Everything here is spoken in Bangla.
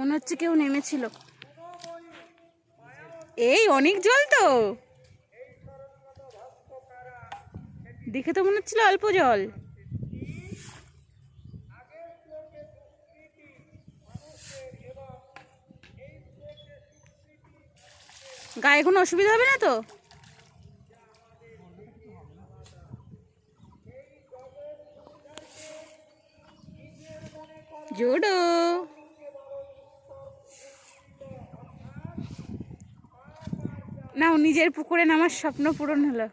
মনে হচ্ছে কেউ নেমেছিল। এই অনেক জল তো, দেখে তো মনে হচ্ছিল অল্প জল। গায়ে কোনো অসুবিধা হবে না তো? জোডো নাও, নিজের পুকুরে নামার স্বপ্ন পূরণ হলো।